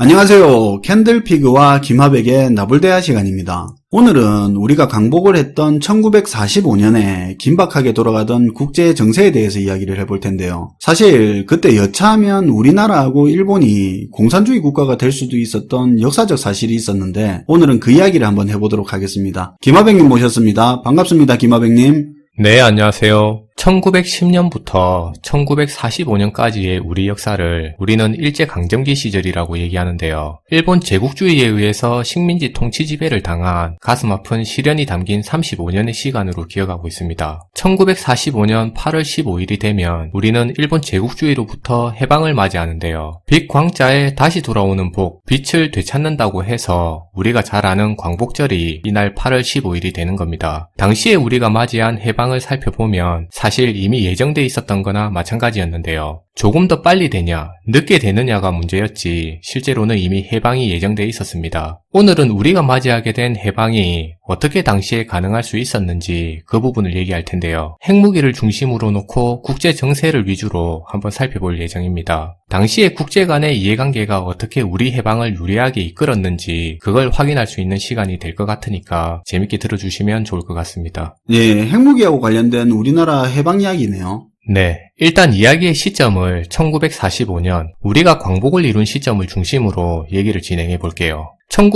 안녕하세요. 캔들피그와 김하백의 나불대화 시간입니다. 오늘은 우리가 강복을 했던 1945년에 긴박하게 돌아가던 국제 정세에 대해서 이야기를 해볼 텐데요. 사실 그때 여차하면 우리나라하고 일본이 공산주의 국가가 될 수도 있었던 역사적 사실이 있었는데, 오늘은 그 이야기를 한번 해보도록 하겠습니다. 김하백님 모셨습니다. 반갑습니다, 김하백님. 네, 안녕하세요. 1910년부터 1945년까지의 우리 역사를 우리는 일제강점기 시절이라고 얘기하는데요. 일본 제국주의에 의해서 식민지 통치 지배를 당한 가슴 아픈 시련이 담긴 35년의 시간으로 기억하고 있습니다. 1945년 8월 15일이 되면 우리는 일본 제국주의로부터 해방을 맞이하는데요. 빛광자에 다시 돌아오는 복, 빛을 되찾는다고 해서 우리가 잘 아는 광복절이 이날 8월 15일이 되는 겁니다. 당시에 우리가 맞이한 해방을 살펴보면 사실 이미 예정돼 있었던 거나 마찬가지였는데요. 조금 더 빨리 되냐, 늦게 되느냐가 문제였지 실제로는 이미 해방이 예정돼 있었습니다. 오늘은 우리가 맞이하게 된 해방이 어떻게 당시에 가능할 수 있었는지 그 부분을 얘기할 텐데요. 핵무기를 중심으로 놓고 국제 정세를 위주로 한번 살펴볼 예정입니다. 당시에 국제 간의 이해관계가 어떻게 우리 해방을 유리하게 이끌었는지 그걸 확인할 수 있는 시간이 될 것 같으니까 재밌게 들어주시면 좋을 것 같습니다. 예, 핵무기하고 관련된 우리나라 해방 이야기네요. 네, 일단 이야기의 시점을 1945년, 우리가 광복을 이룬 시점을 중심으로 얘기를 진행해 볼게요.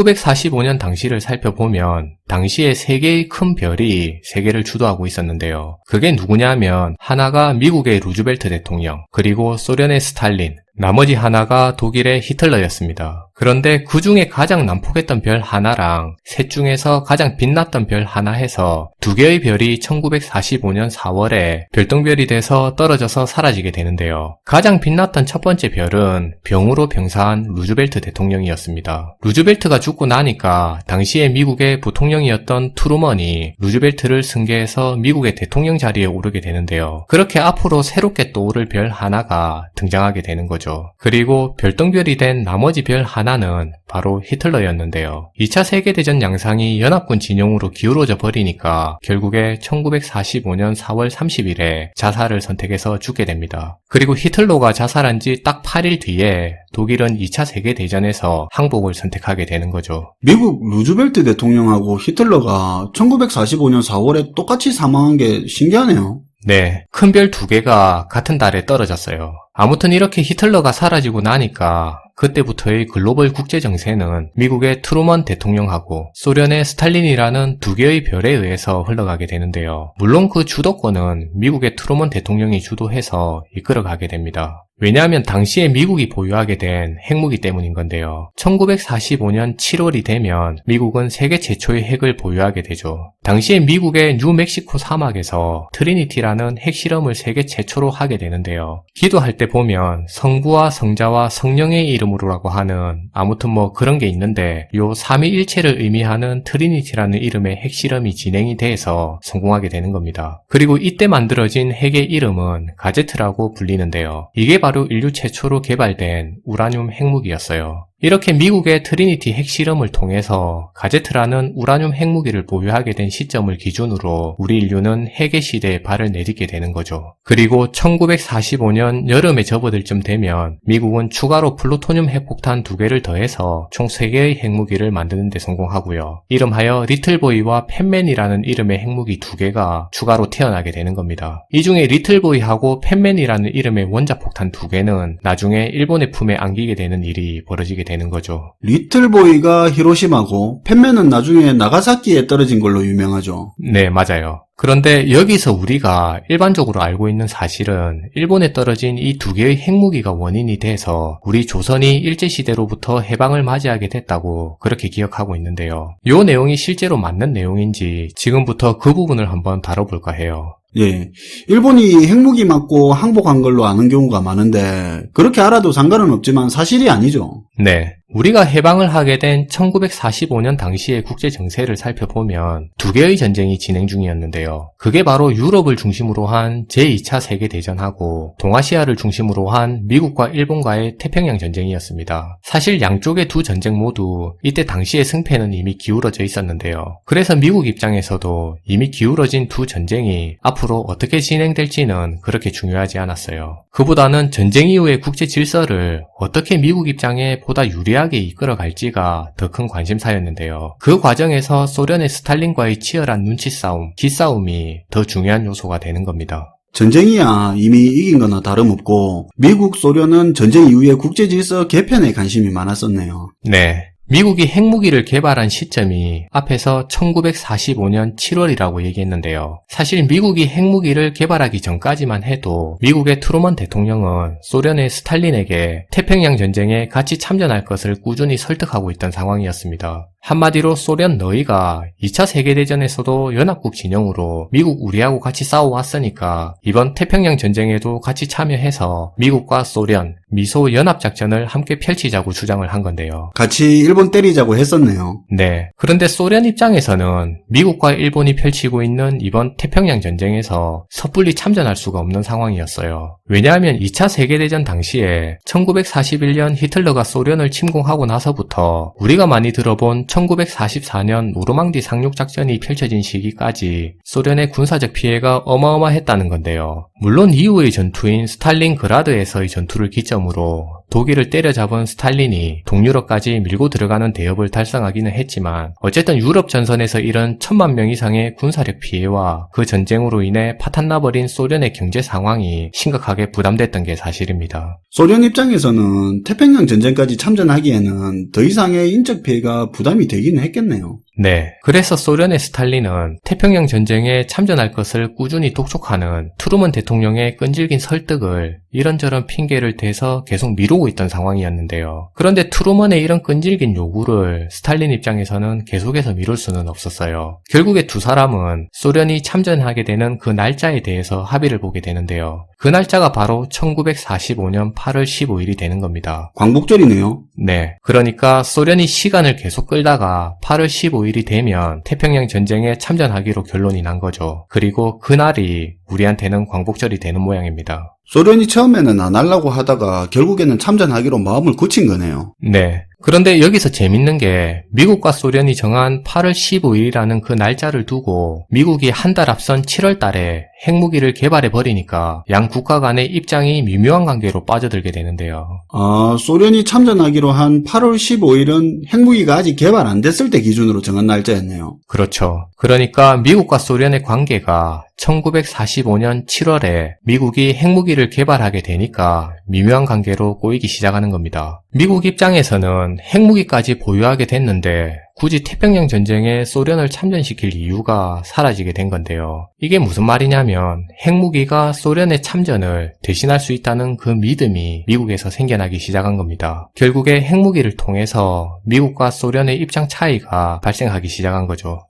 1945년 당시를 살펴보면 당시에 세 개의 큰 별이 세계를 주도하고 있었는데요. 그게 누구냐면 하나가 미국의 루즈벨트 대통령, 그리고 소련의 스탈린, 나머지 하나가 독일의 히틀러였습니다. 그런데 그 중에 가장 난폭했던 별 하나랑 셋 중에서 가장 빛났던 별 하나 해서 두 개의 별이 1945년 4월에 별똥별이 돼서 떨어져서 사라지게 되는데요. 가장 빛났던 첫 번째 별은 병으로 병사한 루즈벨트 대통령이었습니다. 루즈벨트가 죽고 나니까 당시에 미국의 부통령이었던 트루먼이 루즈벨트를 승계해서 미국의 대통령 자리에 오르게 되는데요. 그렇게 앞으로 새롭게 떠오를 별 하나가 등장하게 되는 거죠. 그리고 별똥별이 된 나머지 별 하나는 바로 히틀러였는데요. 2차 세계대전 양상이 연합군 진영으로 기울어져 버리니까 결국에 1945년 4월 30일에 자살을 선택해서 죽게 됩니다. 그리고 히틀러가 자살한 지 딱 8일 뒤에 독일은 2차 세계대전에서 항복을 선택하게 되는 거죠. 미국 루즈벨트 대통령하고 히틀러가 1945년 4월에 똑같이 사망한 게 신기하네요. 네, 큰 별 두 개가 같은 달에 떨어졌어요. 아무튼 이렇게 히틀러가 사라지고 나니까 그때부터의 글로벌 국제 정세는 미국의 트루먼 대통령하고 소련의 스탈린이라는 두 개의 별에 의해서 흘러가게 되는데요. 물론 그 주도권은 미국의 트루먼 대통령이 주도해서 이끌어가게 됩니다. 왜냐하면 당시에 미국이 보유하게 된 핵무기 때문인 건데요. 1945년 7월이 되면 미국은 세계 최초의 핵을 보유하게 되죠. 당시에 미국의 뉴멕시코 사막에서 트리니티라는 핵실험을 세계 최초로 하게 되는데요. 기도할 때 보면 성부와 성자와 성령의 이름으로라고 하는 아무튼 뭐 그런 게 있는데 요 삼위일체를 의미하는 트리니티라는 이름의 핵실험이 진행이 돼서 성공하게 되는 겁니다. 그리고 이때 만들어진 핵의 이름은 가제트라고 불리는데요. 이게 바로 인류 최초로 개발된 우라늄 핵무기였어요. 이렇게 미국의 트리니티 핵실험을 통해서 가제트라는 우라늄 핵무기를 보유하게 된 시점을 기준으로 우리 인류는 핵의 시대에 발을 내딛게 되는 거죠. 그리고 1945년 여름에 접어들 쯤 되면 미국은 추가로 플루토늄 핵폭탄 2개를 더해서 총 3개의 핵무기를 만드는 데 성공하고요. 이름하여 리틀보이와 팬맨이라는 이름의 핵무기 2개가 추가로 태어나게 되는 겁니다. 이 중에 리틀보이하고 팬맨이라는 이름의 원자폭탄 2개는 나중에 일본의 품에 안기게 되는 일이 벌어지게 되는 거죠. 리틀보이가 히로시마고 팬맨은 나중에 나가사키에 떨어진 걸로 유명하죠. 네, 맞아요. 그런데 여기서 우리가 일반적으로 알고 있는 사실은 일본에 떨어진 이 두 개의 핵무기가 원인이 돼서 우리 조선이 일제시대로부터 해방을 맞이하게 됐다고 그렇게 기억하고 있는데요. 이 내용이 실제로 맞는 내용인지 지금부터 그 부분을 한번 다뤄볼까 해요. 예, 일본이 핵무기 맞고 항복한 걸로 아는 경우가 많은데 그렇게 알아도 상관은 없지만 사실이 아니죠. 네. 우리가 해방을 하게 된 1945년 당시의 국제 정세를 살펴보면 두 개의 전쟁이 진행 중이었는데요. 그게 바로 유럽을 중심으로 한 제2차 세계대전하고 동아시아를 중심으로 한 미국과 일본과의 태평양 전쟁이었습니다. 사실 양쪽의 두 전쟁 모두 이때 당시의 승패는 이미 기울어져 있었는데요. 그래서 미국 입장에서도 이미 기울어진 두 전쟁이 앞으로 어떻게 진행될지는 그렇게 중요하지 않았어요. 그보다는 전쟁 이후의 국제 질서를 어떻게 미국 입장에 보다 유리하게 유리하게 이끌어갈지가 더 큰 관심사였는데요. 그 과정에서 소련의 스탈린과의 치열한 눈치 싸움, 기싸움이 더 중요한 요소가 되는 겁니다. 전쟁이야 이미 이긴 거나 다름없고 미국, 소련은 전쟁 이후에 국제질서 개편에 관심이 많았었네요. 네. 미국이 핵무기를 개발한 시점이 앞에서 1945년 7월이라고 얘기했는데요. 사실 미국이 핵무기를 개발하기 전까지만 해도 미국의 트루먼 대통령은 소련의 스탈린에게 태평양 전쟁에 같이 참전할 것을 꾸준히 설득하고 있던 상황이었습니다. 한마디로 소련 너희가 2차 세계대전에서도 연합국 진영으로 미국 우리하고 같이 싸워왔으니까 이번 태평양 전쟁에도 같이 참여해서 미국과 소련, 미소 연합작전을 함께 펼치자고 주장을 한 건데요. 같이 일본 때리자고 했었네요. 네. 그런데 소련 입장에서는 미국과 일본이 펼치고 있는 이번 태평양 전쟁에서 섣불리 참전할 수가 없는 상황이었어요. 왜냐하면 2차 세계대전 당시에 1941년 히틀러가 소련을 침공하고 나서부터 우리가 많이 들어본 1944년 노르망디 상륙작전이 펼쳐진 시기까지 소련의 군사적 피해가 어마어마했다는 건데요. 물론 이후의 전투인 스탈린그라드에서의 전투를 기점으로 독일을 때려잡은 스탈린이 동유럽까지 밀고 들어가는 대업을 달성하기는 했지만 어쨌든 유럽 전선에서 이런 1000만 명 이상의 군사력 피해와 그 전쟁으로 인해 파탄나버린 소련의 경제 상황이 심각하게 부담됐던 게 사실입니다. 소련 입장에서는 태평양 전쟁까지 참전하기에는 더 이상의 인적 피해가 부담이 되기는 했겠네요. 네. 그래서 소련의 스탈린은 태평양 전쟁에 참전할 것을 꾸준히 독촉하는 트루먼 대통령의 끈질긴 설득을 이런저런 핑계를 대서 계속 미루고 있던 상황이었는데요. 그런데 트루먼의 이런 끈질긴 요구를 스탈린 입장에서는 계속해서 미룰 수는 없었어요. 결국에 두 사람은 소련이 참전하게 되는 그 날짜에 대해서 합의를 보게 되는데요. 그 날짜가 바로 1945년 8월 15일이 되는 겁니다. 광복절이네요. 네. 그러니까 소련이 시간을 계속 끌다가 8월 15일이 되면 태평양 전쟁에 참전하기로 결론이 난 거죠. 그리고 그날이 우리한테는 광복절이 되는 모양입니다. 소련이 처음에는 안 하려고 하다가 결국에는 참전하기로 마음을 굳힌 거네요. 네. 그런데 여기서 재밌는 게 미국과 소련이 정한 8월 15일이라는 그 날짜를 두고 미국이 한 달 앞선 7월 달에 핵무기를 개발해 버리니까 양 국가 간의 입장이 미묘한 관계로 빠져들게 되는데요. 아, 소련이 참전하기로 한 8월 15일은 핵무기가 아직 개발 안 됐을 때 기준으로 정한 날짜였네요. 그렇죠. 그러니까 미국과 소련의 관계가 1945년 7월에 미국이 핵무기를 개발하게 되니까 미묘한 관계로 꼬이기 시작하는 겁니다. 미국 입장에서는 핵무기까지 보유하게 됐는데 굳이 태평양 전쟁에 소련을 참전시킬 이유가 사라지게 된 건데요. 이게 무슨 말이냐면 핵무기가 소련의 참전을 대신할 수 있다는 그 믿음이 미국에서 생겨나기 시작한 겁니다. 결국에 핵무기를 통해서 미국과 소련의 입장 차이가 발생하기 시작한 거죠.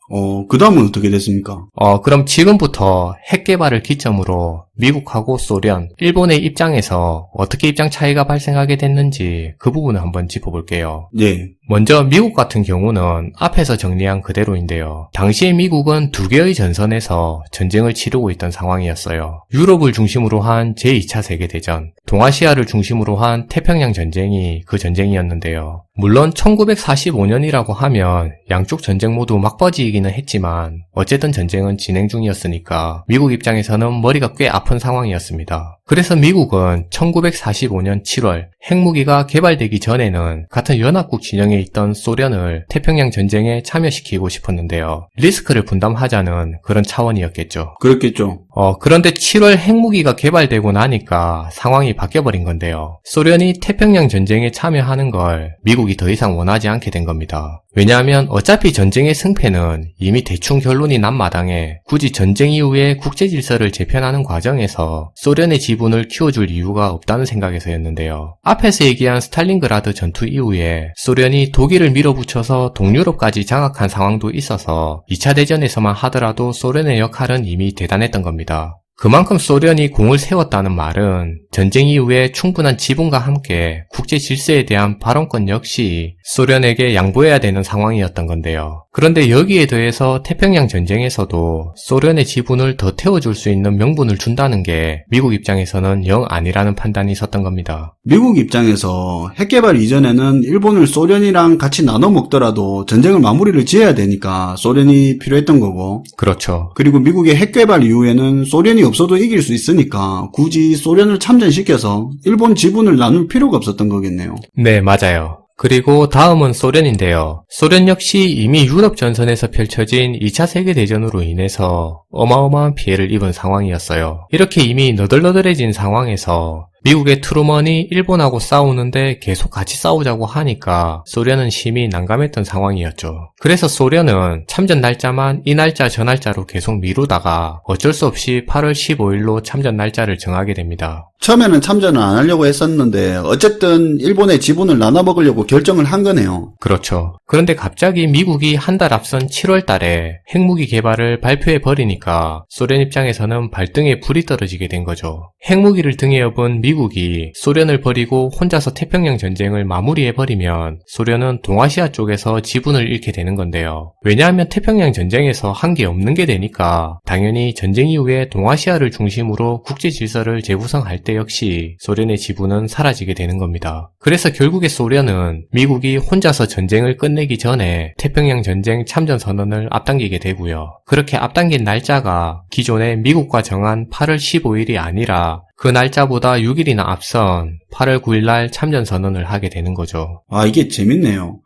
그 다음은 어떻게 됐습니까? 그럼 지금부터 핵 개발을 기점으로 미국하고 소련, 일본의 입장에서 어떻게 입장 차이가 발생하게 됐는지 그 부분을 한번 짚어볼게요. 네. 먼저 미국 같은 경우는 앞에서 정리한 그대로인데요. 당시에 미국은 두 개의 전선에서 전쟁을 치르고 있던 상황이었어요. 유럽을 중심으로 한 제2차 세계대전, 동아시아를 중심으로 한 태평양 전쟁이 그 전쟁이었는데요. 물론 1945년이라고 하면 양쪽 전쟁 모두 막바지이기는 했지만 어쨌든 전쟁은 진행 중이었으니까 미국 입장에서는 머리가 꽤 아픈 상황이었습니다. 그래서 미국은 1945년 7월 핵무기가 개발되기 전에는 같은 연합국 진영에 있던 소련을 태평양 전쟁에 참여시키고 싶었는데요. 리스크를 분담하자는 그런 차원이었겠죠. 그렇겠죠. 그런데 7월 핵무기가 개발되고 나니까 상황이 바뀌어버린 건데요. 소련이 태평양 전쟁에 참여하는 걸 미국이 더 이상 원하지 않게 된 겁니다. 왜냐하면 어차피 전쟁의 승패는 이미 대충 결론이 난 마당에 굳이 전쟁 이후에 국제질서를 재편하는 과정에서 소련의 지분을 키워줄 이유가 없다는 생각에서였는데요. 앞에서 얘기한 스탈린그라드 전투 이후에 소련이 독일을 밀어붙여서 동유럽까지 장악한 상황도 있어서 2차 대전에서만 하더라도 소련의 역할은 이미 대단했던 겁니다. 그만큼 소련이 공을 세웠다는 말은 전쟁 이후에 충분한 지분과 함께 국제 질서에 대한 발언권 역시 소련에게 양보해야 되는 상황이었던 건데요. 그런데 여기에 더해서 태평양 전쟁에서도 소련의 지분을 더 태워줄 수 있는 명분을 준다는 게 미국 입장에서는 영 아니라는 판단이 있었던 겁니다. 미국 입장에서 핵개발 이전에는 일본을 소련이랑 같이 나눠 먹더라도 전쟁을 마무리를 지어야 되니까 소련이 필요했던 거고, 그렇죠. 그리고 미국의 핵개발 이후에는 소련이 없어도 이길 수 있으니까 굳이 소련을 참전시켜서 일본 지분을 나눌 필요가 없었던 거겠네요. 네, 맞아요. 그리고 다음은 소련인데요. 소련 역시 이미 유럽 전선에서 펼쳐진 2차 세계대전으로 인해서 어마어마한 피해를 입은 상황이었어요. 이렇게 이미 너덜너덜해진 상황에서 미국의 트루먼이 일본하고 싸우는데 계속 같이 싸우자고 하니까 소련은 심히 난감했던 상황이었죠. 그래서 소련은 참전 날짜만 이 날짜 저 날짜로 계속 미루다가 어쩔 수 없이 8월 15일로 참전 날짜를 정하게 됩니다. 처음에는 참전을 안 하려고 했었는데 어쨌든 일본의 지분을 나눠 먹으려고 결정을 한 거네요. 그렇죠. 그런데 갑자기 미국이 한 달 앞선 7월 달에 핵무기 개발을 발표해 버리니까 소련 입장에서는 발등에 불이 떨어지게 된 거죠. 핵무기를 등에 업은 미국이 소련을 버리고 혼자서 태평양 전쟁을 마무리해 버리면 소련은 동아시아 쪽에서 지분을 잃게 되는 건데요. 왜냐하면 태평양 전쟁에서 한 게 없는 게 되니까 당연히 전쟁 이후에 동아시아를 중심으로 국제 질서를 재구성할 때 역시 소련의 지분은 사라지게 되는 겁니다. 그래서 결국에 소련은 미국이 혼자서 전쟁을 끝내기 전에 태평양 전쟁 참전 선언을 앞당기게 되고요. 그렇게 앞당긴 날짜가 기존에 미국과 정한 8월 15일이 아니라 그 날짜보다 6일이나 앞선 8월 9일 날 참전 선언을 하게 되는 거죠. 아, 이게 재밌네요.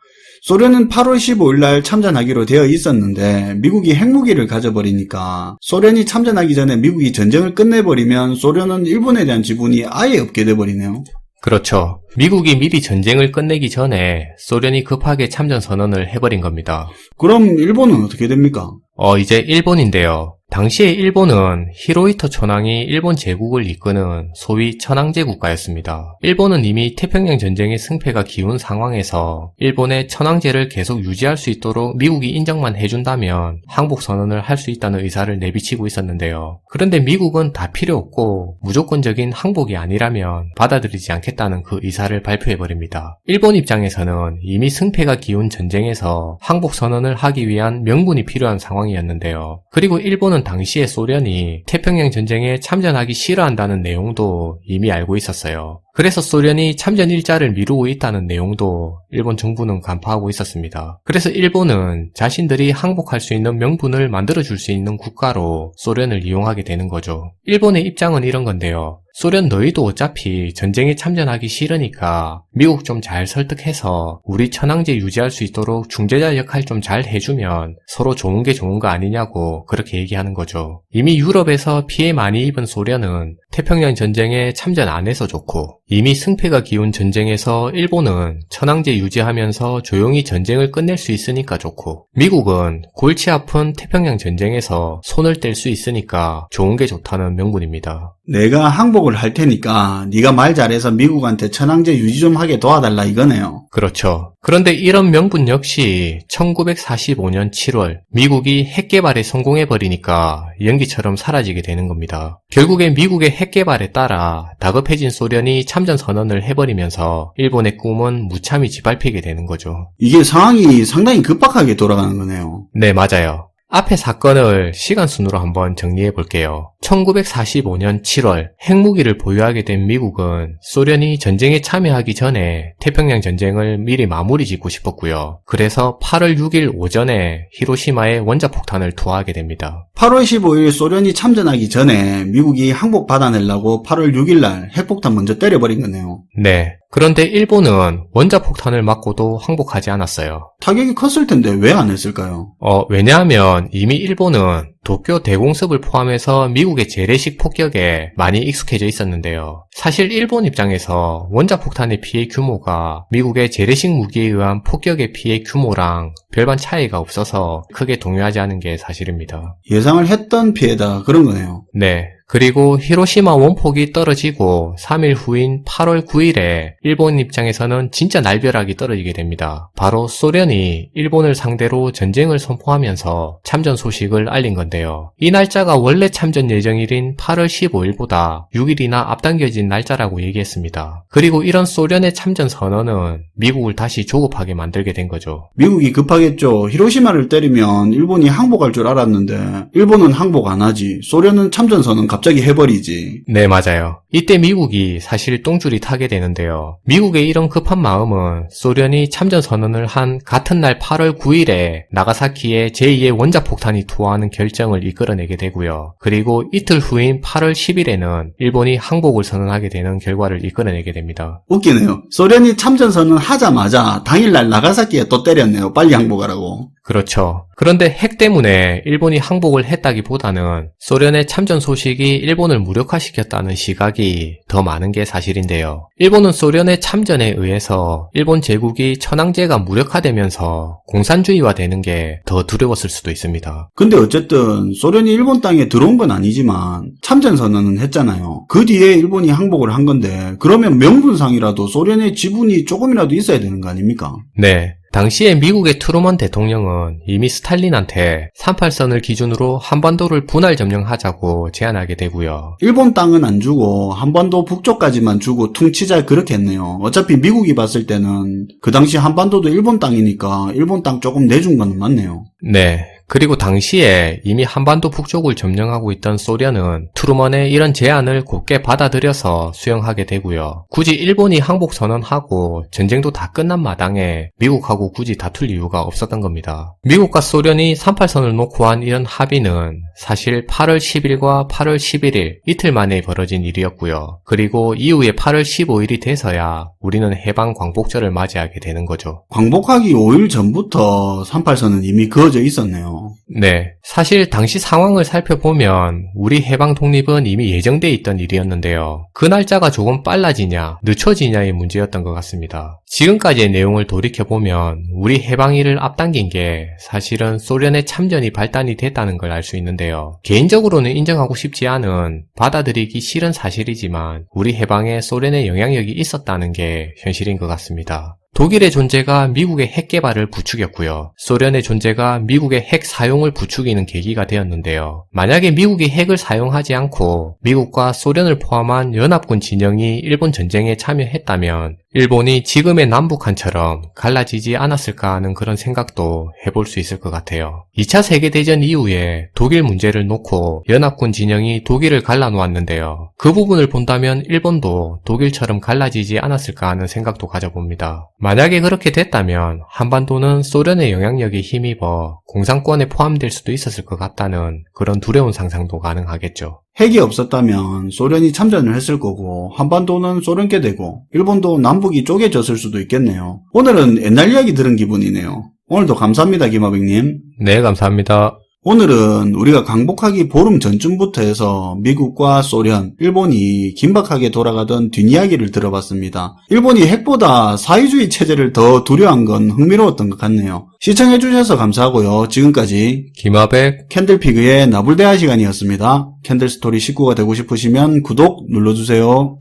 소련은 8월 15일 날 참전하기로 되어 있었는데 미국이 핵무기를 가져버리니까 소련이 참전하기 전에 미국이 전쟁을 끝내버리면 소련은 일본에 대한 지분이 아예 없게 돼버리네요. 그렇죠. 미국이 미리 전쟁을 끝내기 전에 소련이 급하게 참전 선언을 해버린 겁니다. 그럼 일본은 어떻게 됩니까? 이제 일본인데요. 당시에 일본은 히로히토 천황이 일본 제국을 이끄는 소위 천황제 국가였습니다. 일본은 이미 태평양 전쟁의 승패가 기운 상황에서 일본의 천황제를 계속 유지할 수 있도록 미국이 인정만 해준다면 항복선언을 할 수 있다는 의사를 내비치고 있었는데요. 그런데 미국은 다 필요 없고 무조건적인 항복이 아니라면 받아들이지 않겠다는 그 의사를 발표해버립니다. 일본 입장에서는 이미 승패가 기운 전쟁에서 항복선언을 하기 위한 명분이 필요한 상황이었는데요. 그리고 일본은 당시에 소련이 태평양 전쟁에 참전하기 싫어한다는 내용도 이미 알고 있었어요. 그래서 소련이 참전 일자를 미루고 있다는 내용도 일본 정부는 간파하고 있었습니다. 그래서 일본은 자신들이 항복할 수 있는 명분을 만들어줄 수 있는 국가로 소련을 이용하게 되는 거죠. 일본의 입장은 이런 건데요. 소련 너희도 어차피 전쟁에 참전하기 싫으니까 미국 좀 잘 설득해서 우리 천황제 유지할 수 있도록 중재자 역할 좀 잘 해주면 서로 좋은 게 좋은 거 아니냐고 그렇게 얘기하는 거죠. 이미 유럽에서 피해 많이 입은 소련은 태평양 전쟁에 참전 안 해서 좋고 이미 승패가 기운 전쟁에서 일본은 천황제 유지하면서 조용히 전쟁을 끝낼 수 있으니까 좋고 미국은 골치 아픈 태평양 전쟁에서 손을 뗄 수 있으니까 좋은 게 좋다는 명분입니다. 내가 항복을 할 테니까 네가 말 잘해서 미국한테 천황제 유지 좀 하게 도와달라 이거네요. 그렇죠. 그런데 이런 명분 역시 1945년 7월 미국이 핵 개발에 성공해버리니까 연기처럼 사라지게 되는 겁니다. 결국에 미국의 핵 개발에 따라 다급해진 소련이 참전 선언을 해버리면서 일본의 꿈은 무참히 짓밟히게 되는 거죠. 이게 상황이 상당히 급박하게 돌아가는 거네요. 네, 맞아요. 앞의 사건을 시간순으로 한번 정리해 볼게요. 1945년 7월 핵무기를 보유하게 된 미국은 소련이 전쟁에 참여하기 전에 태평양 전쟁을 미리 마무리 짓고 싶었고요. 그래서 8월 6일 오전에 히로시마에 원자폭탄을 투하하게 됩니다. 8월 15일 소련이 참전하기 전에 미국이 항복 받아내려고 8월 6일 날 핵폭탄 먼저 때려버린 거네요. 네. 그런데 일본은 원자폭탄을 맞고도 항복하지 않았어요. 타격이 컸을 텐데 왜 안 했을까요? 왜냐하면 이미 일본은 도쿄 대공습을 포함해서 미국의 재래식 폭격에 많이 익숙해져 있었는데요. 사실 일본 입장에서 원자폭탄의 피해 규모가 미국의 재래식 무기에 의한 폭격의 피해 규모랑 별반 차이가 없어서 크게 동요하지 않은 게 사실입니다. 예상을 했던 피해다 그런 거네요. 네. 그리고 히로시마 원폭이 떨어지고 3일 후인 8월 9일에 일본 입장에서는 진짜 날벼락이 떨어지게 됩니다. 바로 소련이 일본을 상대로 전쟁을 선포하면서 참전 소식을 알린 건데요. 이 날짜가 원래 참전 예정일인 8월 15일보다 6일이나 앞당겨진 날짜라고 얘기했습니다. 그리고 이런 소련의 참전 선언은 미국을 다시 조급하게 만들게 된 거죠. 미국이 급하겠죠. 히로시마를 때리면 일본이 항복할 줄 알았는데 일본은 항복 안 하지. 소련은 참전 선언 갑자기 해버리지. 네, 맞아요. 이때 미국이 사실 똥줄이 타게 되는데요. 미국의 이런 급한 마음은 소련이 참전 선언을 한 같은 날 8월 9일에 나가사키에 제2의 원자폭탄이 투하하는 결정을 이끌어내게 되고요. 그리고 이틀 후인 8월 10일에는 일본이 항복을 선언하게 되는 결과를 이끌어내게 됩니다. 웃기네요. 소련이 참전선언 하자마자 당일날 나가사키에 또 때렸네요. 빨리 항복하라고. 그렇죠. 그런데 핵 때문에 일본이 항복을 했다기보다는 소련의 참전 소식이 일본을 무력화시켰다는 시각이 더 많은 게 사실인데요. 일본은 소련의 참전에 의해서 일본 제국이 천황제가 무력화되면서 공산주의화 되는 게 더 두려웠을 수도 있습니다. 근데 어쨌든 소련이 일본 땅에 들어온 건 아니지만 참전선언은 했잖아요. 그 뒤에 일본이 항복을 한 건데 그러면 명분상이라도 소련의 지분이 조금이라도 있어야 되는 거 아닙니까? 네. 당시에 미국의 트루먼 대통령은 이미 스탈린한테 38선을 기준으로 한반도를 분할 점령하자고 제안하게 되고요. 일본 땅은 안 주고 한반도 북쪽까지만 주고 퉁치자 그렇게 했네요. 어차피 미국이 봤을 때는 그 당시 한반도도 일본 땅이니까 일본 땅 조금 내준 건 맞네요. 네. 그리고 당시에 이미 한반도 북쪽을 점령하고 있던 소련은 트루먼의 이런 제안을 곧게 받아들여서 수용하게 되고요. 굳이 일본이 항복 선언하고 전쟁도 다 끝난 마당에 미국하고 굳이 다툴 이유가 없었던 겁니다. 미국과 소련이 38선을 놓고 한 이런 합의는 사실 8월 10일과 8월 11일 이틀 만에 벌어진 일이었고요. 그리고 이후에 8월 15일이 돼서야 우리는 해방 광복절을 맞이하게 되는 거죠. 광복하기 5일 전부터 38선은 이미 그어져 있었네요. 네. 사실 당시 상황을 살펴보면 우리 해방 독립은 이미 예정돼 있던 일이었는데요. 그 날짜가 조금 빨라지냐, 늦춰지냐의 문제였던 것 같습니다. 지금까지의 내용을 돌이켜보면 우리 해방일을 앞당긴 게 사실은 소련의 참전이 발단이 됐다는 걸 알 수 있는데요. 개인적으로는 인정하고 싶지 않은, 받아들이기 싫은 사실이지만 우리 해방에 소련의 영향력이 있었다는 게 현실인 것 같습니다. 독일의 존재가 미국의 핵 개발을 부추겼고요. 소련의 존재가 미국의 핵 사용을 부추기는 계기가 되었는데요. 만약에 미국이 핵을 사용하지 않고 미국과 소련을 포함한 연합군 진영이 일본 전쟁에 참여했다면 일본이 지금의 남북한처럼 갈라지지 않았을까 하는 그런 생각도 해볼 수 있을 것 같아요. 2차 세계대전 이후에 독일 문제를 놓고 연합군 진영이 독일을 갈라놓았는데요. 그 부분을 본다면 일본도 독일처럼 갈라지지 않았을까 하는 생각도 가져봅니다. 만약에 그렇게 됐다면 한반도는 소련의 영향력에 힘입어 공산권에 포함될 수도 있었을 것 같다는 그런 두려운 상상도 가능하겠죠. 핵이 없었다면 소련이 참전을 했을 거고 한반도는 소련께 되고 일본도 남북이 쪼개졌을 수도 있겠네요. 오늘은 옛날 이야기 들은 기분이네요. 오늘도 감사합니다, 김하백님. 네, 감사합니다. 오늘은 우리가 강복하기 보름 전쯤부터 해서 미국과 소련, 일본이 긴박하게 돌아가던 뒷이야기를 들어봤습니다. 일본이 핵보다 사회주의 체제를 더 두려워한 건 흥미로웠던 것 같네요. 시청해주셔서 감사하고요. 지금까지 김하백 캔들피그의 나불대화 시간이었습니다. 캔들스토리 식구가 되고 싶으시면 구독 눌러주세요.